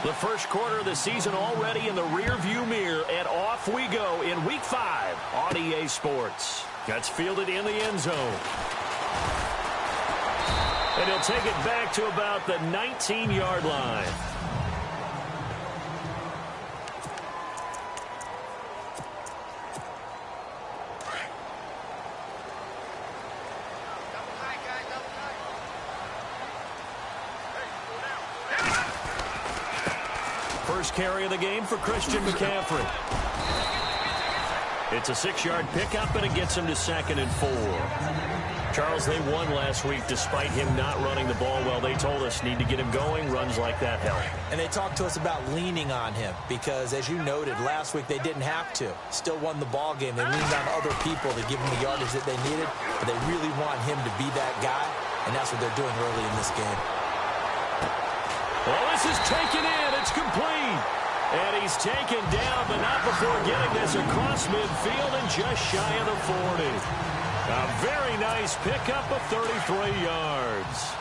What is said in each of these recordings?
The first quarter of the season already in the rearview mirror, and off we go in Week 5 on EA Sports. Gets fielded in the end zone. And he'll take it back to about the 19-yard line. First carry of the game for Christian McCaffrey. It's a 6-yard pickup, and it gets him to 2nd and 4. Charles, they won last week despite him not running the ball well. They told us need to get him going. Runs like that help. And they talked to us about leaning on him because, as you noted, last week they didn't have to. Still won the ball game. They leaned on other people to give him the yardage that they needed, but they really want him to be that guy, and that's what they're doing early in this game. Well, this is taken in. It's complete. And he's taken down, but not before getting this across midfield and just shy of the 40. A very nice pickup of 33 yards.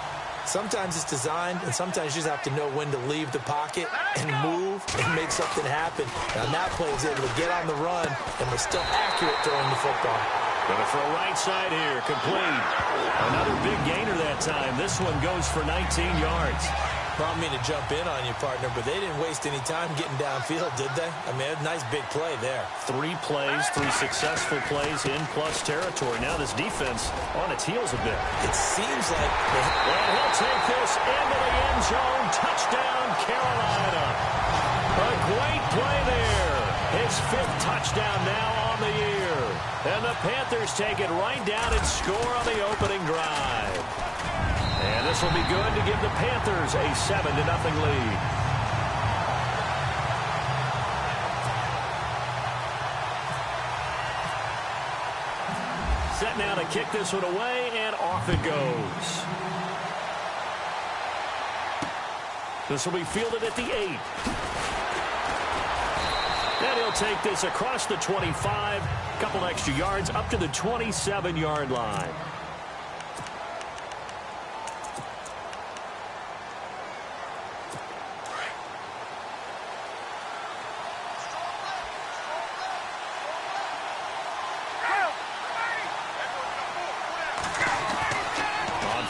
Sometimes it's designed, and sometimes you just have to know when to leave the pocket and move and make something happen. Now, that play was able to get on the run and was still accurate throwing the football. Gonna throw right side here, complete. Another big gainer that time. This one goes for 19 yards. I don't mean to jump in on you, partner, but they didn't waste any time getting downfield, did they? I mean, a nice big play there. 3 plays, 3 successful plays in plus territory. Now this defense on its heels a bit. It seems like... And he'll take this into the end zone. Touchdown, Carolina. A great play there. His 5th touchdown now on the year. And the Panthers take it right down and score on the opening drive. And this will be good to give the Panthers a 7-0 lead. Set now to kick this one away, and off it goes. This will be fielded at the 8. And he'll take this across the 25, couple extra yards up to the 27-yard line.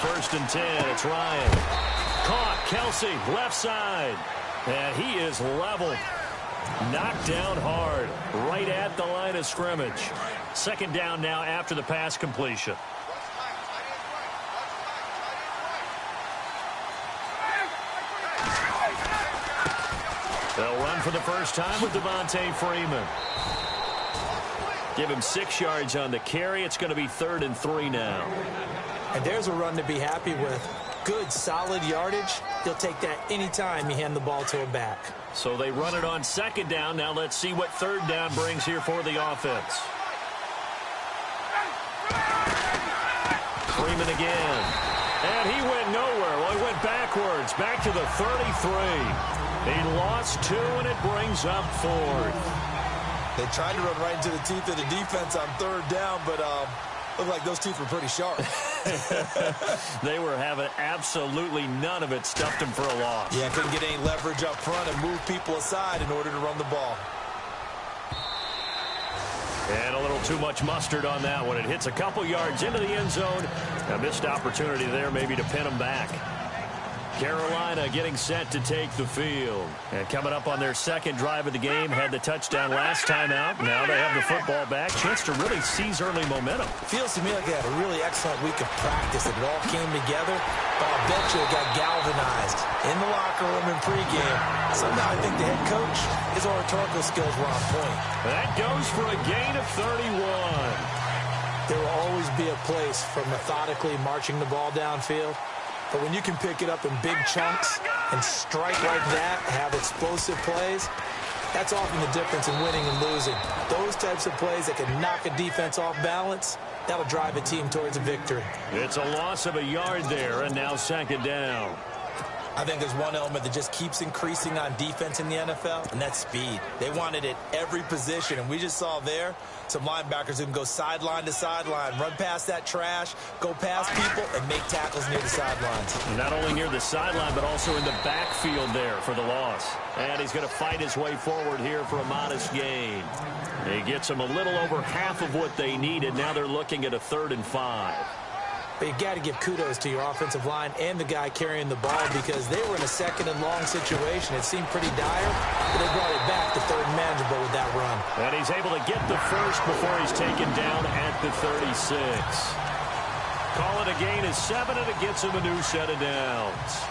First and 10, it's Ryan. Caught, Kelsey, left side. And he is leveled. Knocked down hard, right at the line of scrimmage. 2nd down now after the pass completion. They'll run for the first time with Devontae Freeman. Give him 6 yards on the carry. It's going to be 3rd and 3 now. And there's a run to be happy with. Good, solid yardage. He'll take that anytime you hand the ball to him back. So they run it on 2nd down. Now let's see what 3rd down brings here for the offense. Freeman again. And he went nowhere. Well, he went backwards, back to the 33. He lost 2, and it brings up 4th. They tried to run right into the teeth of the defense on 3rd down, but looked like those teeth were pretty sharp. They were having absolutely none of it. Stuffed him for a loss. Yeah, couldn't get any leverage up front and move people aside in order to run the ball. And a little too much mustard on that one. It hits a couple yards into the end zone. A missed opportunity there maybe to pin him back. Carolina getting set to take the field. And coming up on their 2nd drive of the game, had the touchdown last time out. Now they have the football back. Chance to really seize early momentum. Feels to me like they had a really excellent week of practice. It all came together, but I'll bet you it got galvanized in the locker room in pregame. Somehow I think the head coach, his oratorical skills were on point. That goes for a gain of 31. There will always be a place for methodically marching the ball downfield. But when you can pick it up in big chunks and strike like that, have explosive plays, that's often the difference in winning and losing. Those types of plays that can knock a defense off balance, that'll drive a team towards a victory. It's a loss of a yard there, and now 2nd down. I think there's one element that just keeps increasing on defense in the NFL, and that's speed. They want it at every position, and we just saw there some linebackers who can go sideline to sideline, run past that trash, go past people, and make tackles near the sidelines. And not only near the sideline, but also in the backfield there for the loss. And he's going to fight his way forward here for a modest gain. He gets them a little over half of what they needed. Now they're looking at a 3rd and 5. But you got to give kudos to your offensive line and the guy carrying the ball because they were in a 2nd and long situation. It seemed pretty dire, but they brought it back to 3rd and manageable with that run. And he's able to get the first before he's taken down at the 36. Call it a gain of 7, and it gets him a new set of downs.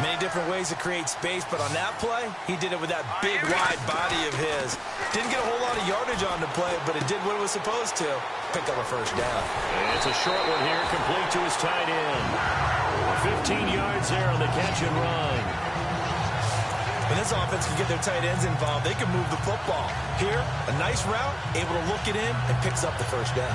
Many different ways to create space, but on that play, he did it with that big, wide body of his. Didn't get a whole lot of yardage on the play, but it did what it was supposed to. Pick up a first down. And it's a short one here, complete to his tight end. 15 yards there on the catch and run. When this offense can get their tight ends involved, they can move the football. Here, a nice route, able to look it in, and picks up the first down.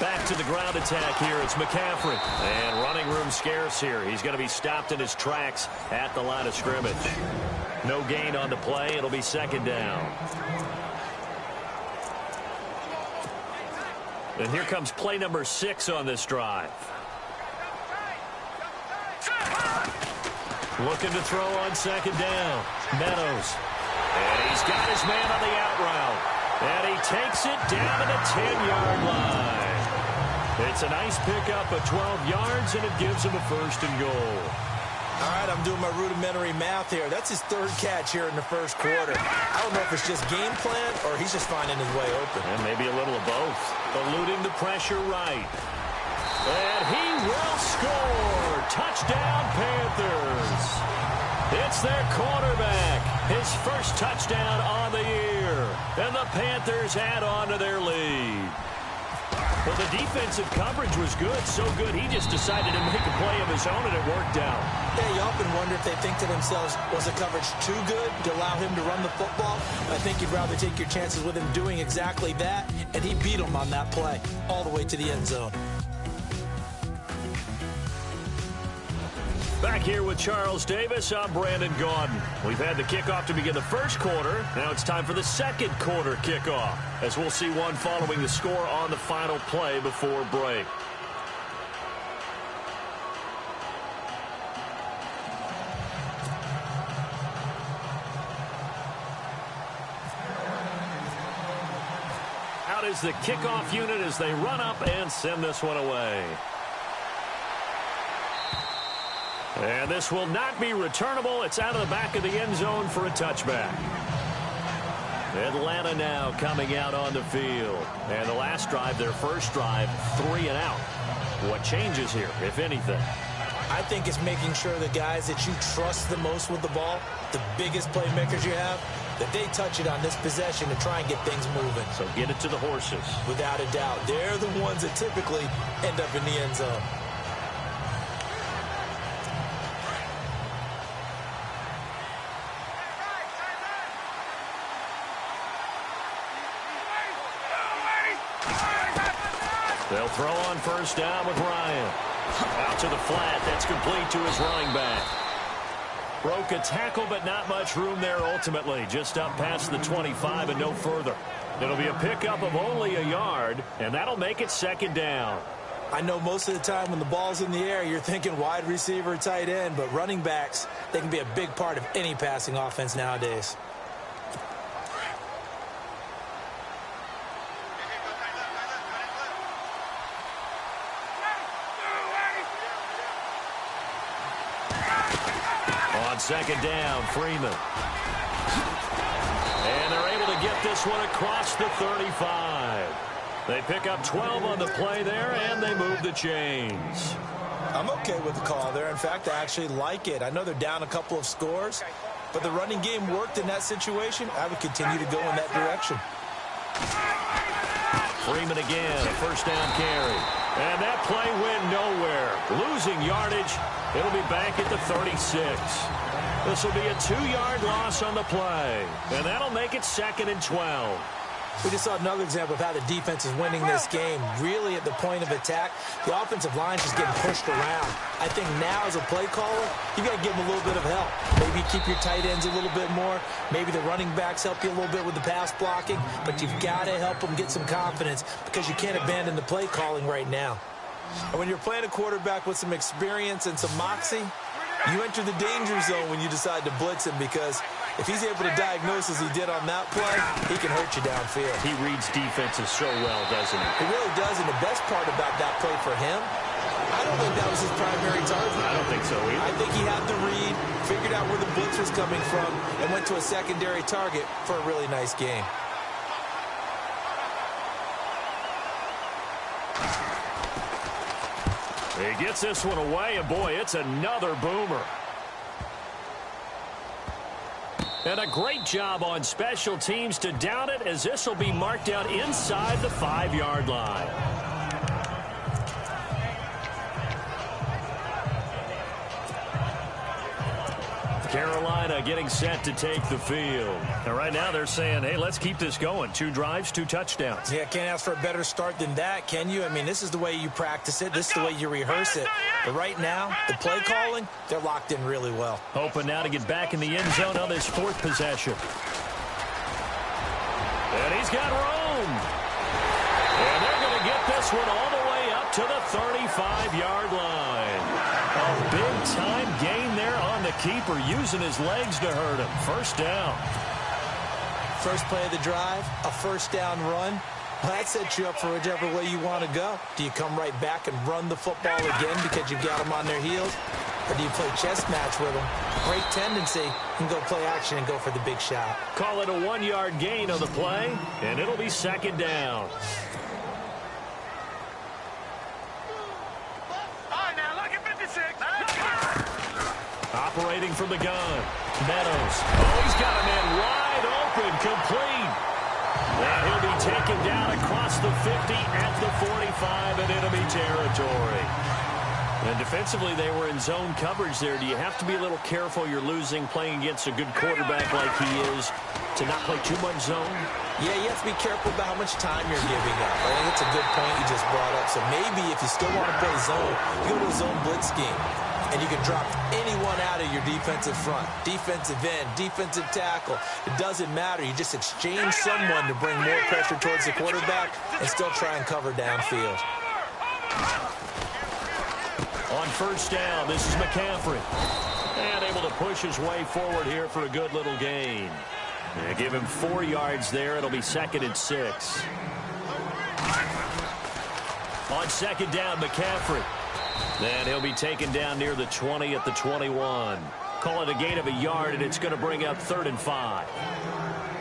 Back to the ground attack here. It's McCaffrey. And running room scarce here. He's going to be stopped in his tracks at the line of scrimmage. No gain on the play. It'll be 2nd down. And here comes play number 6 on this drive. Looking to throw on 2nd down. Meadows. And he's got his man on the out route. And he takes it down to the 10-yard line. It's a nice pickup of 12 yards, and it gives him a 1st and goal. All right, I'm doing my rudimentary math here. That's his 3rd catch here in the 1st quarter. I don't know if it's just game plan or he's just finding his way open. And maybe a little of both. Eluding the pressure right. And he will score. Touchdown, Panthers. It's their quarterback. His first touchdown on the year. And the Panthers add on to their lead. Well, the defensive coverage was good, so good he just decided to make a play of his own, and it worked out. Yeah, you often wonder if they think to themselves, was the coverage too good to allow him to run the football? I think you'd rather take your chances with him doing exactly that, and he beat him on that play all the way to the end zone. Back here with Charles Davis, I'm Brandon Gaudin. We've had the kickoff to begin the 1st quarter. Now it's time for the 2nd quarter kickoff, as we'll see one following the score on the final play before break. Out is the kickoff unit as they run up and send this one away. And this will not be returnable. It's out of the back of the end zone for a touchback. Atlanta now coming out on the field. And the last drive, their first drive, 3 and out. What changes here, if anything? I think it's making sure the guys that you trust the most with the ball, the biggest playmakers you have, that they touch it on this possession to try and get things moving. So get it to the horses. Without a doubt. They're the ones that typically end up in the end zone. They'll throw on first down with Ryan. Out to the flat. That's complete to his running back. Broke a tackle, but not much room there ultimately. Just up past the 25 and no further. It'll be a pickup of only a yard, and that'll make it 2nd down. I know most of the time when the ball's in the air, you're thinking wide receiver, tight end, but running backs, they can be a big part of any passing offense nowadays. On 2nd down, Freeman. And they're able to get this one across the 35. They pick up 12 on the play there, and they move the chains. I'm okay with the call there. In fact, I actually like it. I know they're down a couple of scores, but the running game worked in that situation. I would continue to go in that direction. Freeman again, a first down carry. And that play went nowhere. Losing yardage. It'll be back at the 36. This will be a 2-yard loss on the play. And that'll make it 2nd and 12. We just saw another example of how the defense is winning this game. Really at the point of attack, the offensive line is just getting pushed around. I think now as a play caller, you got to give them a little bit of help. Maybe keep your tight ends a little bit more. Maybe the running backs help you a little bit with the pass blocking. But you've got to help them get some confidence because you can't abandon the play calling right now. And when you're playing a quarterback with some experience and some moxie, you enter the danger zone when you decide to blitz him, because if he's able to diagnose as he did on that play, he can hurt you downfield. He reads defenses so well, doesn't he? He really does, and the best part about that play for him, I don't think that was his primary target. I don't think so either. I think he had to read, figured out where the blitz was coming from, and went to a secondary target for a really nice game. He gets this one away, and boy, it's another boomer. And a great job on special teams to down it, as this will be marked out inside the 5-yard line. Carolina getting set to take the field. And right now they're saying, hey, let's keep this going. 2 drives, 2 touchdowns. Yeah, can't ask for a better start than that, can you? I mean, this is the way you practice it. This is the way you rehearse it. But right now, the play calling, they're locked in really well. Hoping now to get back in the end zone on this 4th possession. And he's got room. And they're going to get this one all the way up to the 35-yard line. A big-time gain there on the keeper, using his legs to hurt him. First down. First play of the drive, a first down run. Well, that sets you up for whichever way you want to go. Do you come right back and run the football again because you've got them on their heels? Or do you play chess match with them? Great tendency, and go play action and go for the big shot. Call it a 1-yard gain on the play, and it'll be second down. Operating from the gun. Meadows. Oh, he's got a man wide open, complete. And he'll be taken down across the 50 at the 45 in enemy territory. And defensively, they were in zone coverage there. Do you have to be a little careful? You're losing, playing against a good quarterback like he is, to not play too much zone? Yeah, you have to be careful about how much time you're giving up. I think it's a good point you just brought up. So maybe if you still want to play zone, you go to a zone blitz scheme. And you can drop anyone out of your defensive front, defensive end, defensive tackle. It doesn't matter. You just exchange someone to bring more pressure towards the quarterback and still try and cover downfield. On first down, this is McCaffrey. And able to push his way forward here for a good little gain. They give him 4 yards there. It'll be second and 6. On second down, McCaffrey. Then he'll be taken down near the 20 at the 21. Call it a gain of a yard, and it's going to bring up 3rd and 5.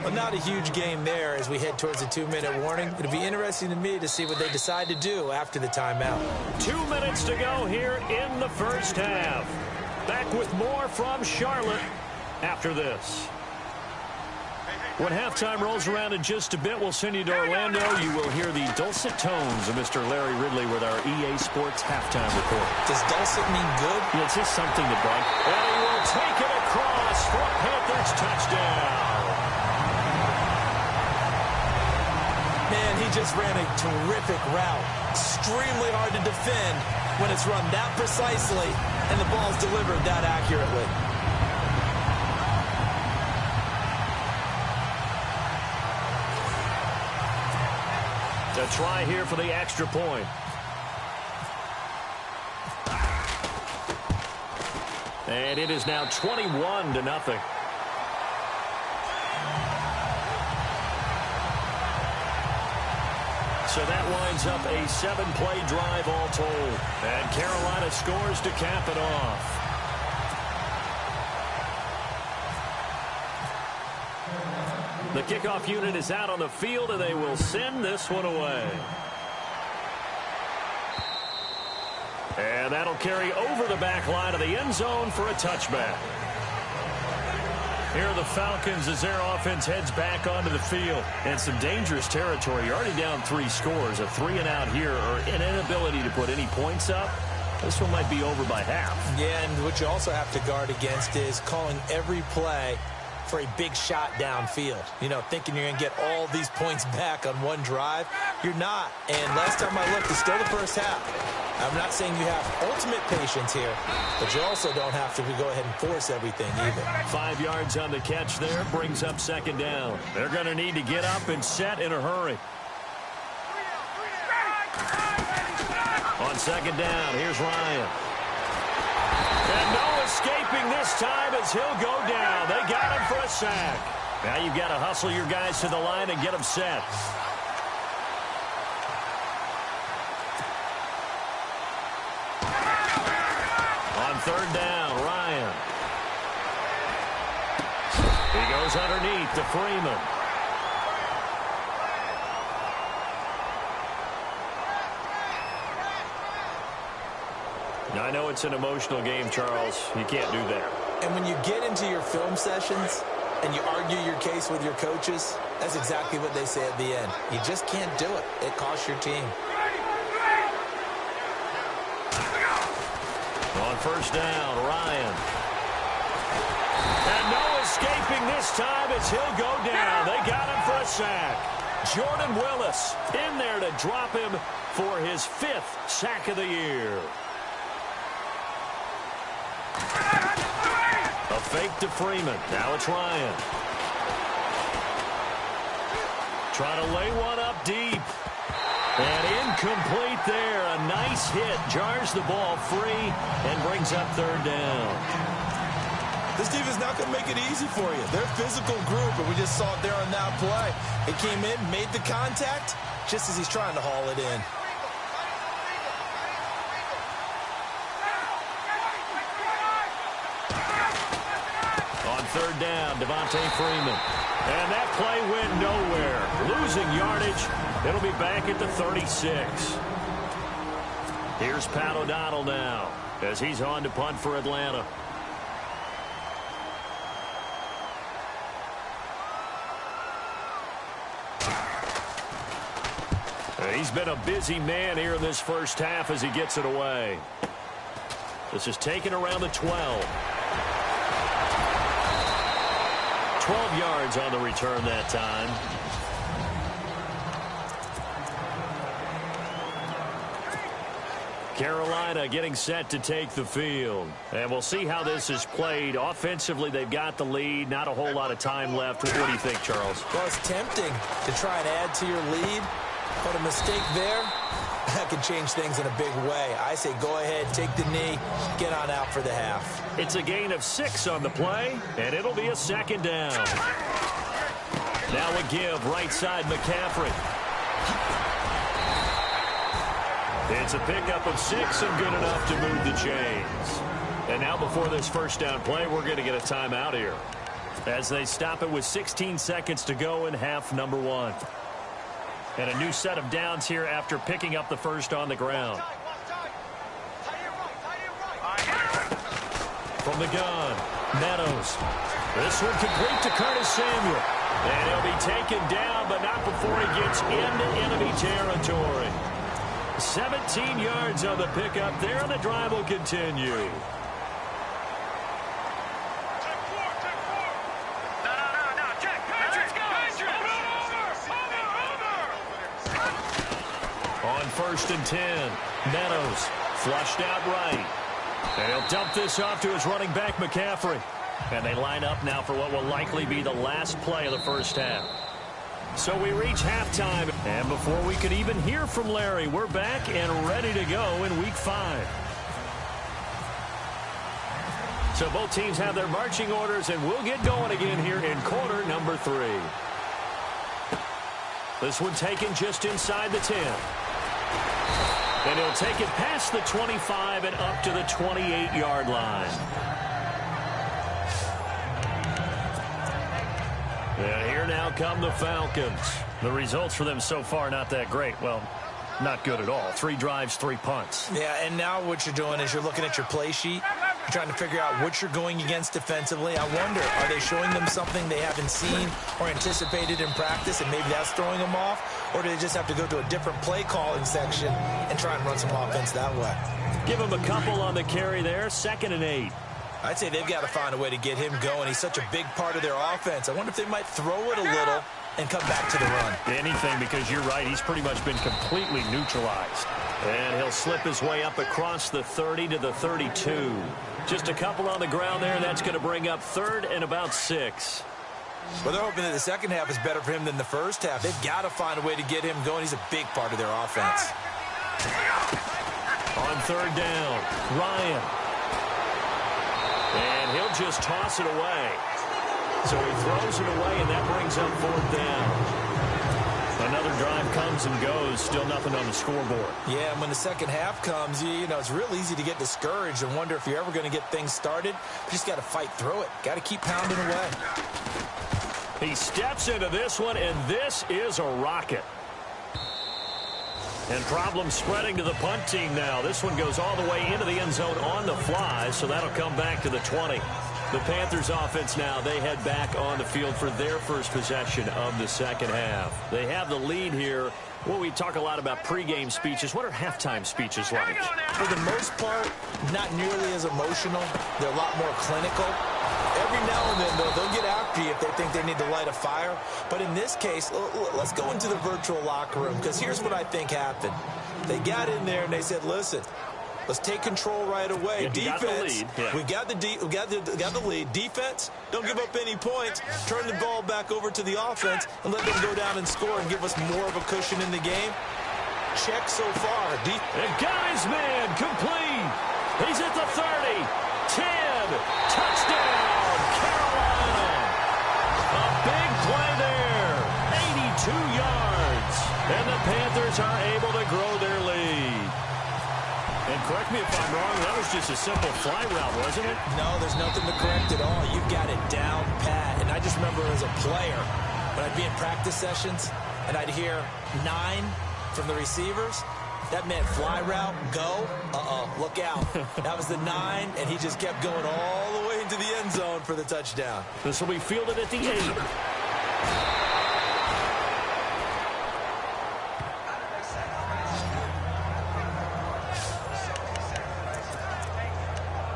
Well, not a huge game there as we head towards the 2-minute warning. It'll be interesting to me to see what they decide to do after the timeout. 2 minutes to go here in the first half. Back with more from Charlotte after this. When halftime rolls around in just a bit, we'll send you to Orlando. You will hear the dulcet tones of Mr. Larry Ridley with our EA Sports halftime report. Does dulcet mean good? Yeah, it's just something to bug. And he will take it across for a Panthers touchdown. Man, he just ran a terrific route. Extremely hard to defend when it's run that precisely and the ball's delivered that accurately. A try here for the extra point. And it is now 21-0. So that winds up a 7-play drive all told. And Carolina scores to cap it off. The kickoff unit is out on the field, and they will send this one away. And that'll carry over the back line of the end zone for a touchback. Here are the Falcons as their offense heads back onto the field. And some dangerous territory. You're already down 3 scores. A 3-and-out here, or an inability to put any points up. This one might be over by half. Yeah, and what you also have to guard against is calling every play for a big shot downfield. You know, thinking you're going to get all these points back on one drive. You're not. And last time I looked, it's still the first half. I'm not saying you have ultimate patience here, but you also don't have to go ahead and force everything either. 5 yards on the catch there, brings up second down. They're going to need to get up and set in a hurry. On second down, here's Ryan. And no escaping this time as he'll go down. They got him for a sack. Now you've got to hustle your guys to the line and get them set. On third down, Ryan. He goes underneath to Freeman. Now, I know it's an emotional game, Charles. You can't do that. And when you get into your film sessions and you argue your case with your coaches, that's exactly what they say at the end. You just can't do it. It costs your team. On first down, Ryan. And no escaping this time as he'll go down. They got him for a sack. Jordan Willis in there to drop him for his 5th sack of the year. A fake to Freeman. Now it's Ryan. Trying to lay one up deep. And incomplete there. A nice hit. Jars the ball free and brings up third down. This defense not going to make it easy for you. They're a physical group, and we just saw it there on that play. He came in, made the contact, just as he's trying to haul it in. On third down, Devontae Freeman. And that play went nowhere. Losing yardage. It'll be back at the 36. Here's Pat O'Donnell now as he's on to punt for Atlanta. And he's been a busy man here in this first half as he gets it away. This is taken around the 12. 12 yards on the return that time. Carolina getting set to take the field. And we'll see how this is played. Offensively, they've got the lead. Not a whole lot of time left. What do you think, Charles? Well, it's tempting to try and add to your lead, but a mistake there, that can change things in a big way. I say go ahead, take the knee, get on out for the half. It's a gain of 6 on the play, and it'll be a second down. Now a give, right side McCaffrey. It's a pickup of 6 and good enough to move the chains. And now before this first down play, we're going to get a timeout here as they stop it with 16 seconds to go in half number 1. And a new set of downs here after picking up the first on the ground. From the gun, Meadows. This one complete to Curtis Samuel. And he'll be taken down, but not before he gets into enemy territory. 17 yards on the pickup there, and the drive will continue. On first and 10, Meadows flushed out right. And he'll dump this off to his running back, McCaffrey. And they line up now for what will likely be the last play of the first half. So we reach halftime, and before we could even hear from Larry, we're back and ready to go in Week 5. So both teams have their marching orders, and we'll get going again here in quarter number 3. This one taken just inside the 10. And he'll take it past the 25 and up to the 28-yard line. And here now come the Falcons. The results for them so far not that great. Well, not good at all. 3 drives, 3 punts. Yeah, and now what you're doing is you're looking at your play sheet. You're trying to figure out what you're going against defensively. I wonder, are they showing them something they haven't seen or anticipated in practice, and maybe that's throwing them off? Or do they just have to go to a different play calling section and try and run some offense that way? Give them a couple on the carry there. 2nd and 8. I'd say they've got to find a way to get him going. He's such a big part of their offense. I wonder if they might throw it a little and come back to the run. Anything, because you're right. He's pretty much been completely neutralized. And he'll slip his way up across the 30 to the 32. Just a couple on the ground there. That's going to bring up third and about 6. Well, they're hoping that the second half is better for him than the first half. They've got to find a way to get him going. He's a big part of their offense. On third down, Ryan. And he'll just toss it away. So he throws it away, and that brings up fourth down. Another drive comes and goes, still nothing on the scoreboard. Yeah, and when the second half comes, you know, it's real easy to get discouraged and wonder if you're ever going to get things started. You just got to fight through it. Got to keep pounding away. He steps into this one, and this is a rocket. And problems spreading to the punt team now. This one goes all the way into the end zone on the fly, so that'll come back to the 20. The Panthers offense now, they head back on the field for their first possession of the second half. They have the lead here. Well, we talk a lot about pregame speeches. What are halftime speeches like? For the most part, not nearly as emotional. They're a lot more clinical. Every now and then, though, they'll get after you if they think they need to light a fire. But in this case, let's go into the virtual locker room, because here's what I think happened. They got in there and they said, listen, let's take control right away. Defense, we got the lead. Defense, don't give up any points. Turn the ball back over to the offense and let them go down and score and give us more of a cushion in the game. Check so far. And got his man complete. He's at the 30, 10, touchdown, Carolina. A big play there, 82 yards. And the Panthers are able to grow their lead. And correct me if I'm wrong, that was just a simple fly route, wasn't it? No, there's nothing to correct at all. You've got it down pat. And I just remember as a player, when I'd be in practice sessions and I'd hear 9 from the receivers, that meant fly route, go, look out. That was the 9, and he just kept going all the way into the end zone for the touchdown. This will be fielded at the 8.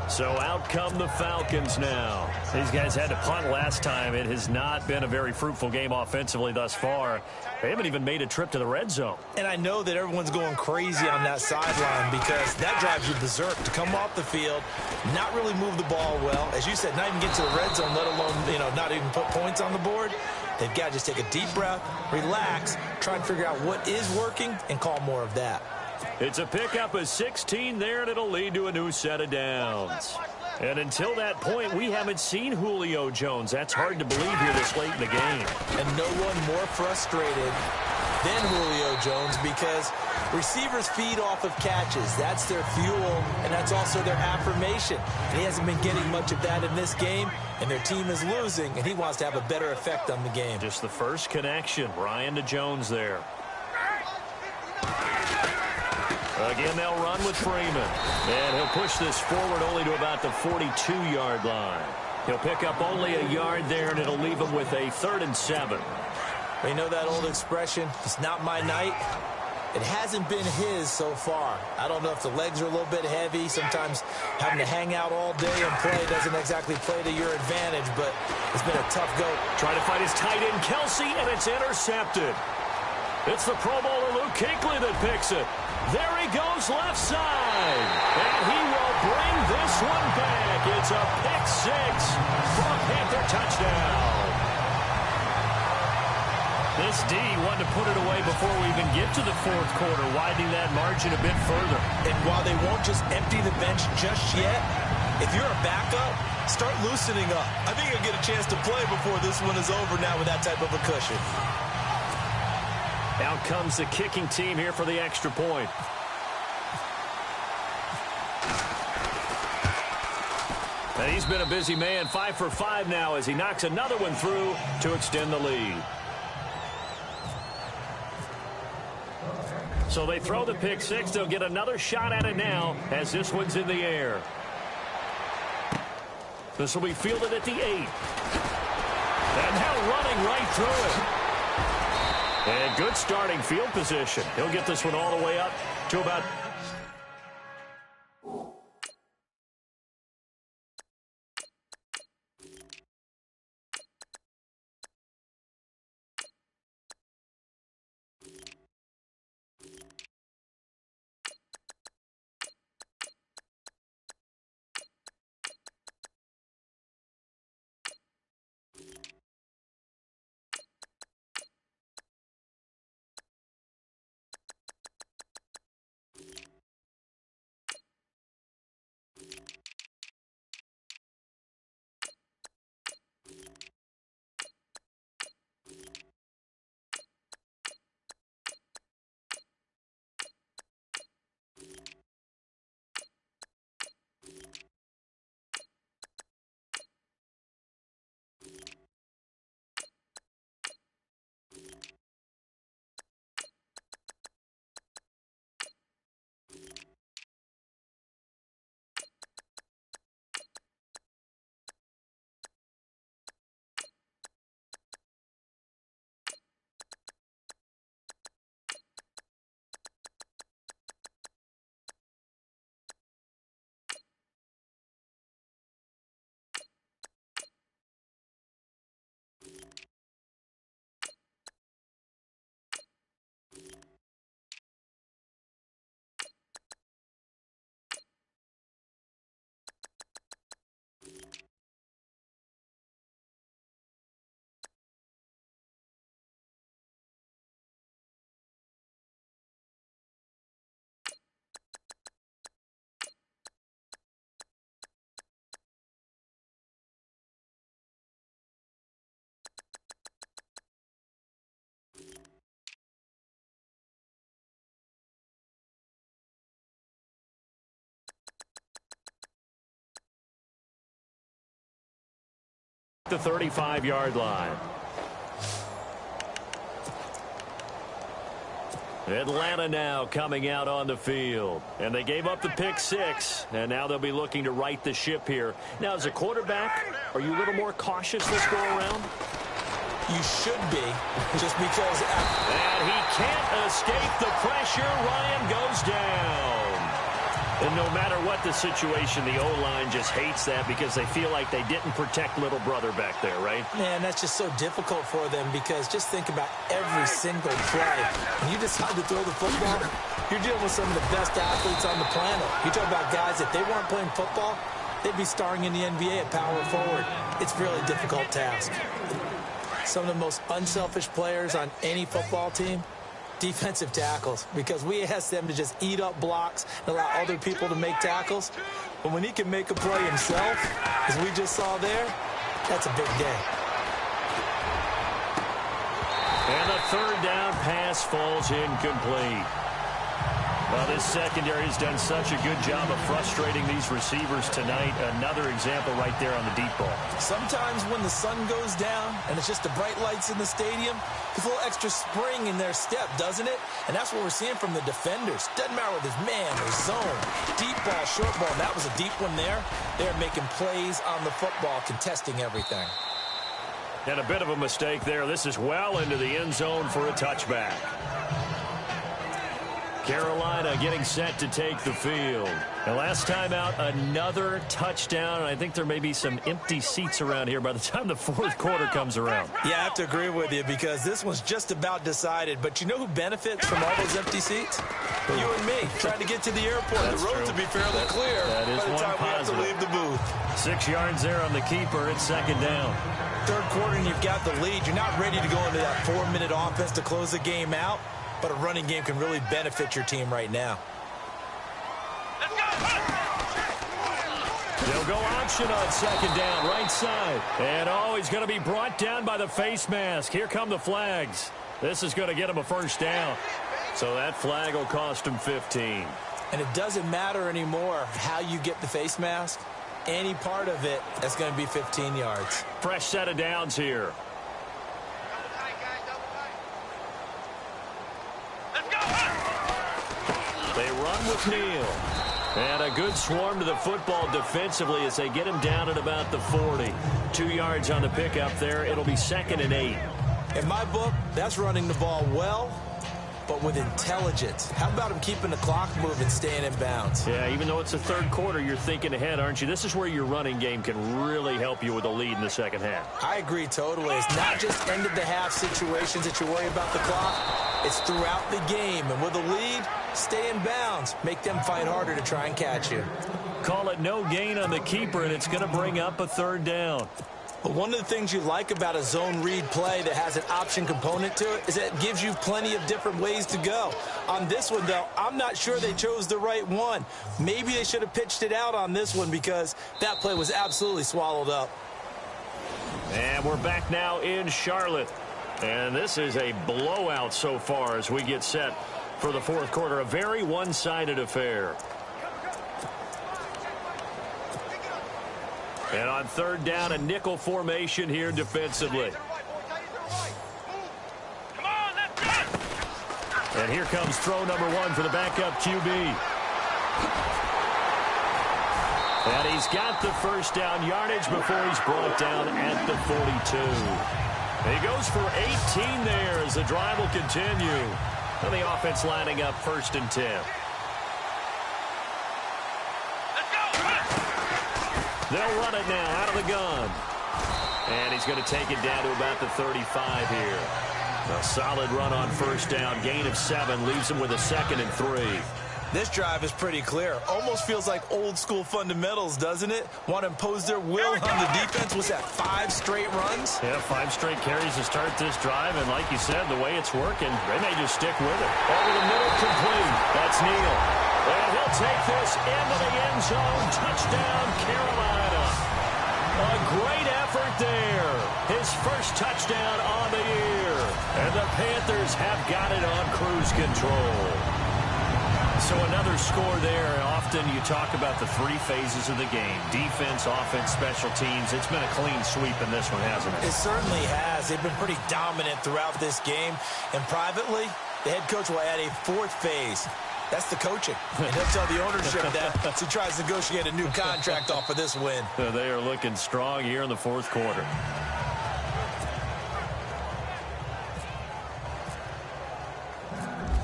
So out come the Falcons now. These guys had to punt last time. It has not been a very fruitful game offensively thus far. They haven't even made a trip to the red zone. And I know that everyone's going crazy on that sideline because that drives you berserk to come off the field, not really move the ball well. As you said, not even get to the red zone, let alone, not even put points on the board. They've got to just take a deep breath, relax, try and figure out what is working, and call more of that. It's a pickup of 16 there, and it'll lead to a new set of downs. And until that point, we haven't seen Julio Jones. That's hard to believe here this late in the game. And no one more frustrated than Julio Jones because receivers feed off of catches. That's their fuel, and that's also their affirmation. And he hasn't been getting much of that in this game, and their team is losing, and he wants to have a better effect on the game. Just the first connection, Ryan to Jones there. Again, they'll run with Freeman. And he'll push this forward only to about the 42-yard line. He'll pick up only a yard there, and it'll leave him with a 3rd and 7. We know that old expression, it's not my night. It hasn't been his so far. I don't know if the legs are a little bit heavy. Sometimes having to hang out all day and play doesn't exactly play to your advantage, but it's been a tough go. Trying to find his tight end, Kelsey, and it's intercepted. It's the Pro Bowler Luke Kuechly that picks it. There he goes left side. And he will bring this one back. It's a pick 6 for a Panther touchdown. This D wanted to put it away before we even get to the 4th quarter, widening that margin a bit further. And while they won't just empty the bench just yet, if you're a backup, start loosening up. I think you'll get a chance to play before this one is over now with that type of a cushion. Out comes the kicking team here for the extra point. And he's been a busy man, 5 for 5 now as he knocks another one through to extend the lead. So they throw the pick 6. They'll get another shot at it now as this one's in the air. This will be fielded at the 8. And now running right through it. And good starting field position. He'll get this one all the way up to about The 35-yard line. Atlanta now coming out on the field. And they gave up the pick 6. And now they'll be looking to right the ship here. Now, as a quarterback, are you a little more cautious this go around? You should be, just because. And he can't escape the pressure. Ryan goes down. And no matter what the situation, the O-line just hates that because they feel like they didn't protect little brother back there, right? Man, that's just so difficult for them because just think about every single play. When you decide to throw the football, you're dealing with some of the best athletes on the planet. You talk about guys, if they weren't playing football, they'd be starring in the NBA at power forward. It's a really difficult task. Some of the most unselfish players on any football team, defensive tackles, because we ask them to just eat up blocks and allow other people to make tackles. But when he can make a play himself, as we just saw there, that's a big day. And the third down pass falls incomplete. Well, this secondary has done such a good job of frustrating these receivers tonight. Another example right there on the deep ball. Sometimes when the sun goes down and it's just the bright lights in the stadium, there's a little extra spring in their step, doesn't it? And that's what we're seeing from the defenders. Doesn't matter whether it's man or zone, deep ball, short ball. And that was a deep one there. They're making plays on the football, contesting everything. And a bit of a mistake there. This is well into the end zone for a touchback. Carolina getting set to take the field. And last time out, another touchdown. And I think there may be some empty seats around here by the time the fourth quarter comes around. Yeah, I have to agree with you because this one's just about decided. But you know who benefits from all those empty seats? You and me, trying to get to the airport. That's the road true. to be fairly clear that is by the time positive. we have to leave the booth. 6 yards there on the keeper. It's second down. Third quarter and you've got the lead. You're not ready to go into that 4-minute offense to close the game out. But a running game can really benefit your team right now. They'll go option on second down, right side. And he's going to be brought down by the face mask. Here come the flags. This is going to get him a first down. So that flag will cost him 15. And it doesn't matter anymore how you get the face mask. Any part of it, that's going to be 15 yards. Fresh set of downs here. They run with Neal. And a good swarm to the football defensively as they get him down at about the 40. 2 yards on the pickup there. It'll be second and 8. In my book, that's running the ball well, but with intelligence. How about him keeping the clock moving, staying in bounds? Yeah, even though it's the third quarter, you're thinking ahead, aren't you? This is where your running game can really help you with a lead in the second half. I agree totally. It's not just end-of-the-half situations that you worry about the clock. It's throughout the game. And with a lead, stay in bounds. Make them fight harder to try and catch you. Call it no gain on the keeper, and it's going to bring up a third down. But one of the things you like about a zone read play that has an option component to it is that it gives you plenty of different ways to go. On this one, though, I'm not sure they chose the right one. Maybe they should have pitched it out on this one because that play was absolutely swallowed up. And we're back now in Charlotte. And this is a blowout so far as we get set for the fourth quarter. A very one-sided affair. And on third down, a nickel formation here defensively. And here comes throw number 1 for the backup QB. And he's got the first down yardage before he's brought down at the 42. He goes for 18 there as the drive will continue. And the offense lining up first and 10. They'll run it now out of the gun. And he's going to take it down to about the 35 here. A solid run on first down. Gain of 7 leaves him with a second and 3. This drive is pretty clear. Almost feels like old school fundamentals, doesn't it? Want to impose their will on the defense. Was that 5 straight runs? Yeah, 5 straight carries to start this drive. And like you said, the way it's working, they may just stick with it. Over the middle, complete. That's Neal. And he'll take this into the end zone. Touchdown, Carolina. A great effort there. His first touchdown on the year. And the Panthers have got it on cruise control. So another score there. Often you talk about the three phases of the game. Defense, offense, special teams. It's been a clean sweep in this one, hasn't it? It certainly has. They've been pretty dominant throughout this game. And privately, the head coach will add a fourth phase. That's the coaching. And he'll tell the ownership that as he tries to negotiate a new contract off of this win. They are looking strong here in the fourth quarter.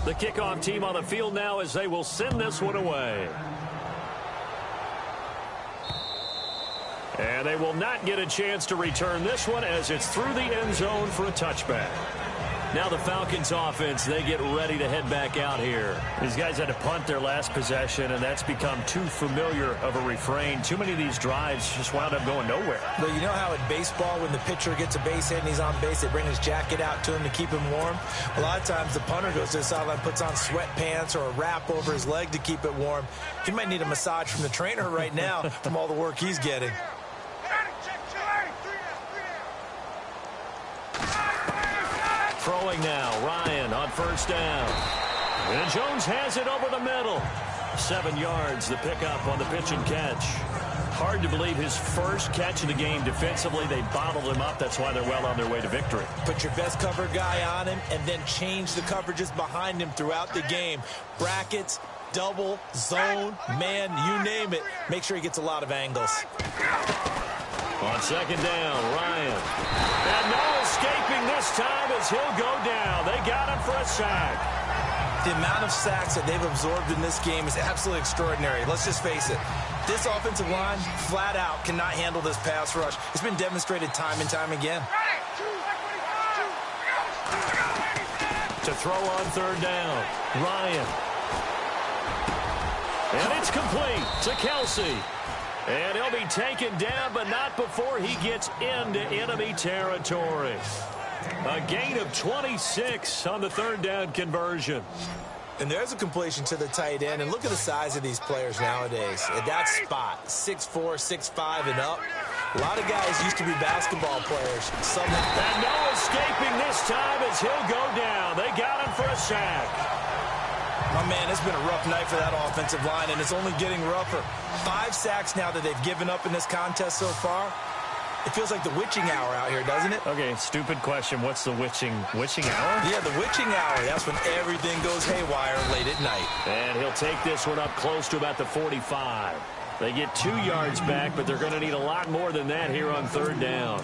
The kickoff team on the field now as they will send this one away. And they will not get a chance to return this one as it's through the end zone for a touchback. Now the Falcons offense, they get ready to head back out here. These guys had to punt their last possession, and that's become too familiar of a refrain. Too many of these drives just wound up going nowhere. Well, you know how in baseball, when the pitcher gets a base hit and he's on base, they bring his jacket out to him to keep him warm? A lot of times the punter goes to the sideline, puts on sweatpants or a wrap over his leg to keep it warm. He might need a massage from the trainer right now from all the work he's getting. Throwing now, Ryan on first down. And Jones has it over the middle. 7 yards, the pickup on the pitch and catch. Hard to believe his first catch of the game defensively. They bottled him up. That's why they're well on their way to victory. Put your best cover guy on him and then change the coverages behind him throughout the game. Brackets, double, zone, man, you name it. Make sure he gets a lot of angles. On second down, Ryan. And no escaping this time as he'll go down. They got him for a sack. The amount of sacks that they've absorbed in this game is absolutely extraordinary. Let's just face it. This offensive line, flat out, cannot handle this pass rush. It's been demonstrated time and time again. To throw on third down, Ryan. And it's complete to Kelsey. And he'll be taken down, but not before he gets into enemy territory. A gain of 26 on the third down conversion. And there's a completion to the tight end. And look at the size of these players nowadays. At that spot, 6'4", 6'5", and up. A lot of guys used to be basketball players. And no escaping this time as he'll go down. They got him for a sack. Oh, man, it's been a rough night for that offensive line, and it's only getting rougher. 5 sacks now that they've given up in this contest so far. It feels like the witching hour out here, doesn't it? Okay, stupid question. What's the witching hour? Yeah, the witching hour. That's when everything goes haywire late at night. And he'll take this one up close to about the 45. They get 2 yards back, but they're going to need a lot more than that here on third down.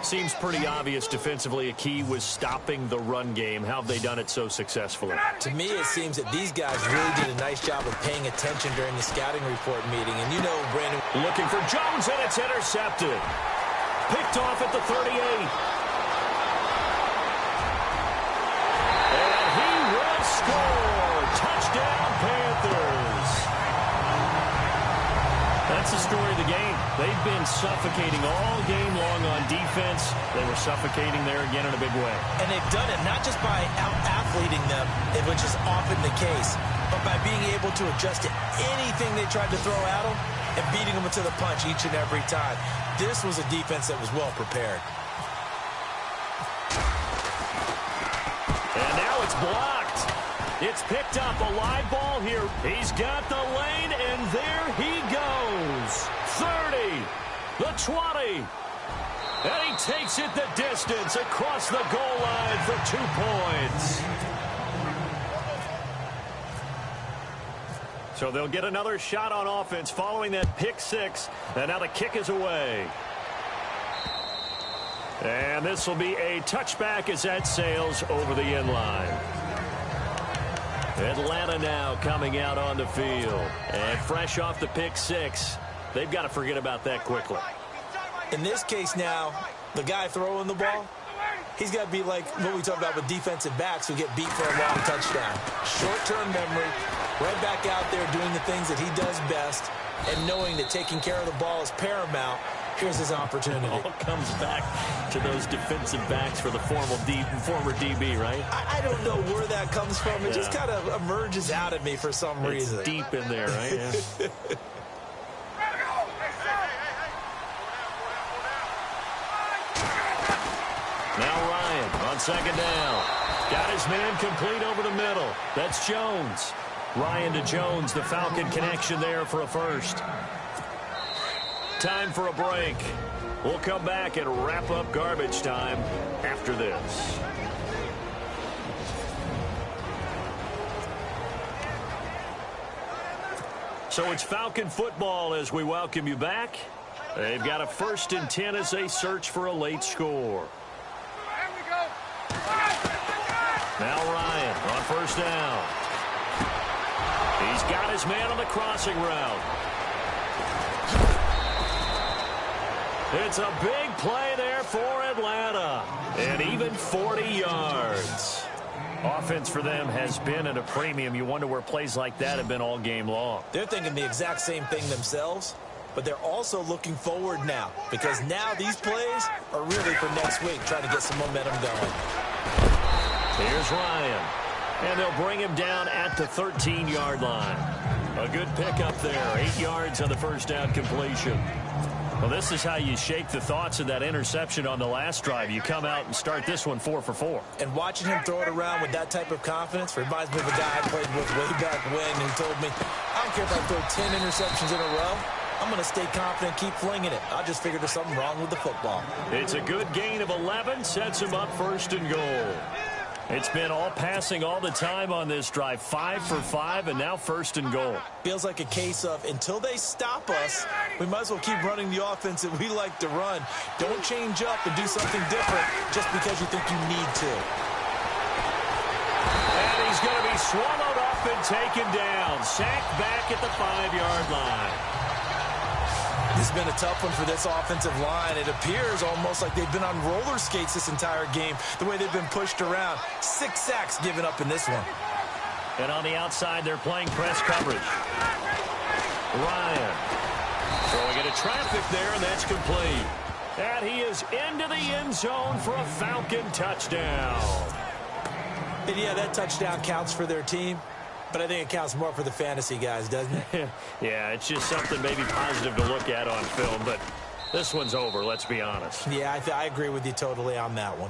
Seems pretty obvious defensively a key was stopping the run game. How have they done it so successfully? To me, it seems that these guys really did a nice job of paying attention during the scouting report meeting. And you know, Brandon, looking for Jones, and it's intercepted. Picked off at the 38. And he will score. Touchdown, Panthers. That's the story of the game. They've been suffocating all game long on defense. They were suffocating there again in a big way. And they've done it not just by out-athleting them, which is often the case, but by being able to adjust to anything they tried to throw at them and beating them to the punch each and every time. This was a defense that was well prepared. And now it's blocked. It's picked up, a live ball here. He's got the lane, and there he goes. 30, the 20. And he takes it the distance across the goal line for 2 points. So they'll get another shot on offense following that pick 6. And now the kick is away. And this will be a touchback as that sails over the end line. Atlanta now coming out on the field. And fresh off the pick 6, they've got to forget about that quickly. In this case now, the guy throwing the ball, he's got to be like what we talk about with defensive backs who get beat for a long touchdown. Short-term memory, right back out there doing the things that he does best, and knowing that taking care of the ball is paramount. Here's his opportunity. It all comes back to those defensive backs for the former DB, right? I don't know where that comes from. It just kind of emerges out of me for some reason. It's deep in there, right? Yeah. Now Ryan on second down. Got his man complete over the middle. That's Jones. Ryan to Jones, the Falcon connection there for a first. Time for a break. We'll come back and wrap up garbage time after this. So it's Falcon football as we welcome you back. They've got a 1st and 10 as they search for a late score. Now Ryan on 1st down. He's got his man on the crossing route. It's a big play there for Atlanta. And even 40 yards. Offense for them has been at a premium. You wonder where plays like that have been all game long. They're thinking the exact same thing themselves, but they're also looking forward now because now these plays are really for next week, trying to get some momentum going. Here's Ryan, and they'll bring him down at the 13-yard line. A good pickup there, 8 yards on the 1st down completion. Well, this is how you shake the thoughts of that interception on the last drive. You come out and start this one 4 for 4. And watching him throw it around with that type of confidence reminds me of a guy I played with way back when who told me, I don't care if I throw 10 interceptions in a row. I'm going to stay confident, keep flinging it. I just figured there's something wrong with the football. It's a good gain of 11, sets him up 1st and goal. It's been all passing all the time on this drive. 5 for 5, and now 1st and goal. Feels like a case of until they stop us, we might as well keep running the offense that we like to run. Don't change up and do something different just because you think you need to. And he's going to be swallowed up and taken down. Sacked back at the 5-yard line. This has been a tough one for this offensive line. It appears almost like they've been on roller skates this entire game, the way they've been pushed around. 6 sacks given up in this one. And on the outside, they're playing press coverage. Ryan throwing into traffic there, and that's complete. And he is into the end zone for a Falcon touchdown. And yeah, that touchdown counts for their team. But I think it counts more for the fantasy guys, doesn't it? Yeah, it's just something maybe positive to look at on film, but this one's over, let's be honest. Yeah, I agree with you totally on that one.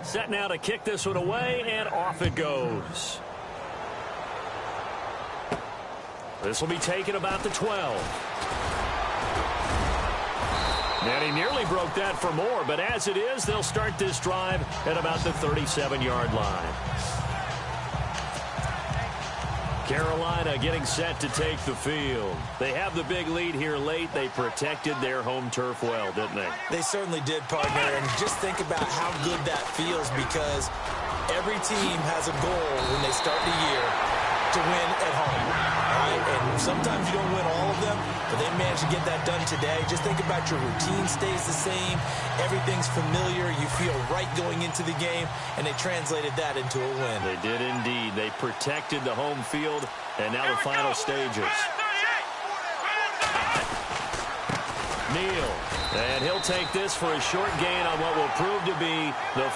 Set now to kick this one away, and off it goes. This will be taken about the 12. And he nearly broke that for more, but as it is, they'll start this drive at about the 37-yard line. Carolina getting set to take the field. They have the big lead here late. They protected their home turf well, didn't they? They certainly did, partner, and just think about how good that feels because every team has a goal when they start the year to win at home. Right? And sometimes you don't win all of them, but they managed to get that done today. Just think about your routine stays the same. Everything's familiar. You feel right going into the game, and they translated that into a win. They did indeed. They protected the home field, and now the final stages. Neal, and he'll take this for a short gain on what will prove to be the